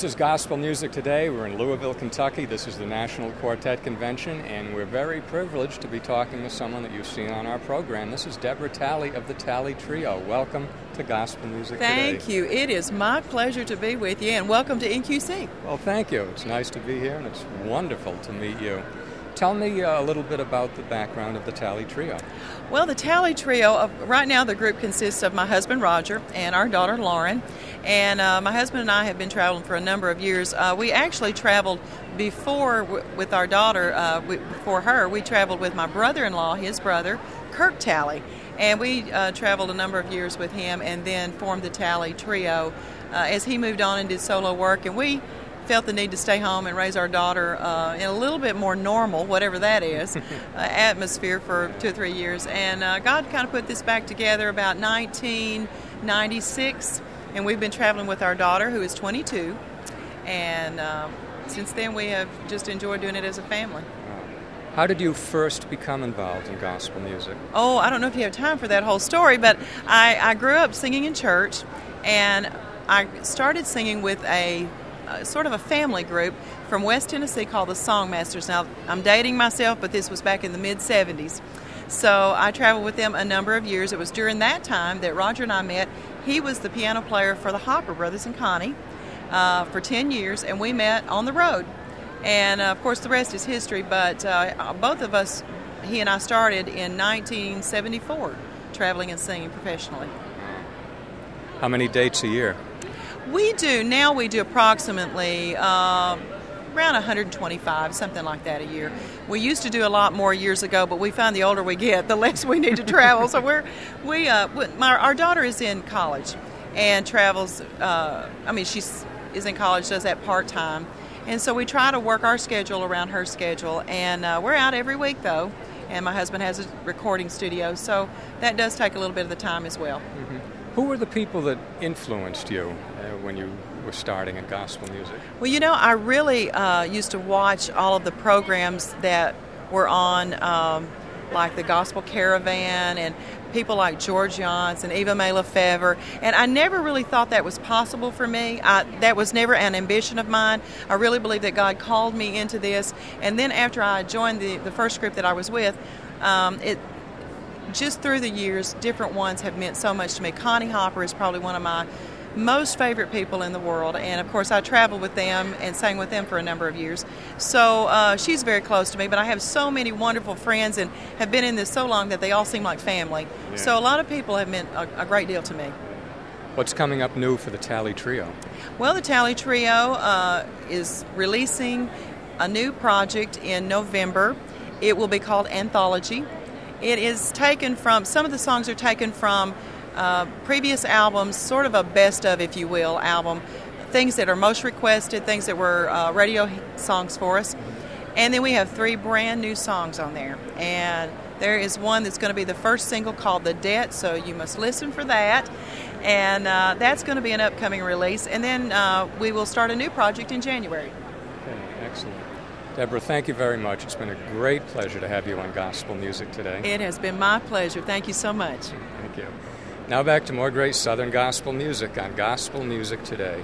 This is Gospel Music Today. We're in Louisville, Kentucky. This is the National Quartet Convention, and we're very privileged to be talking to someone that you've seen on our program. This is Debra Talley of the Talley Trio. Welcome to Gospel Music Today. Thank you. It is my pleasure to be with you, and welcome to NQC. Well, thank you. It's nice to be here, and it's wonderful to meet you. Tell me a little bit about the background of the Talley Trio. Well, the Talley Trio, right now the group consists of my husband Roger and our daughter Lauren. And my husband and I have been traveling for a number of years. We actually traveled before with our daughter, before her. We traveled with my brother-in-law, his brother, Kirk Talley. And we traveled a number of years with him and then formed the Talley Trio as he moved on and did solo work. And we felt the need to stay home and raise our daughter in a little bit more normal, whatever that is, atmosphere for 2 or 3 years. And God kind of put this back together about 1996, and we've been traveling with our daughter, who is 22. And since then, we have just enjoyed doing it as a family. How did you first become involved in gospel music? Oh, I don't know if you have time for that whole story, but I grew up singing in church, and I started singing with a sort of a family group from West Tennessee called the Songmasters. Now, I'm dating myself, but this was back in the mid-'70s. So I traveled with them a number of years. It was during that time that Roger and I met. He was the piano player for the Hopper Brothers and Connie for 10 years, and we met on the road. And, of course, the rest is history, but both of us, he and I started in 1974, traveling and singing professionally. How many dates a year? We do approximately around 125, something like that a year. We used to do a lot more years ago, but we find the older we get, the less we need to travel. So our daughter is in college and travels. She is in college, does that part-time. And so we try to work our schedule around her schedule. And we're out every week, though. And my husband has a recording studio, so that does take a little bit of the time as well. Mm-hmm. Who were the people that influenced you when you were starting in gospel music? Well, I really used to watch all of the programs that were on, like the Gospel Caravan and people like George Yance and Eva Mae Lefevre, and I never really thought that was possible for me. That was never an ambition of mine. I really believe that God called me into this, and then after I joined the first group that I was with, just through the years, different ones have meant so much to me. Connie Hopper is probably one of my most favorite people in the world, and of course I traveled with them and sang with them for a number of years. So she's very close to me, but I have so many wonderful friends and have been in this so long that they all seem like family. Yeah. So a lot of people have meant a great deal to me. What's coming up new for the Talley Trio? Well, the Talley Trio is releasing a new project in November. It will be called Anthology. It is taken from, some of the songs are taken from previous albums, sort of a best of, if you will, album. Things that are most requested, things that were radio songs for us. And then we have 3 brand new songs on there. And there is one that's going to be the first single called The Debt, so you must listen for that. And that's going to be an upcoming release. And then we will start a new project in January. Okay, excellent. Debra, thank you very much. It's been a great pleasure to have you on Gospel Music Today. It has been my pleasure. Thank you so much. Thank you. Now back to more great Southern gospel music on Gospel Music Today.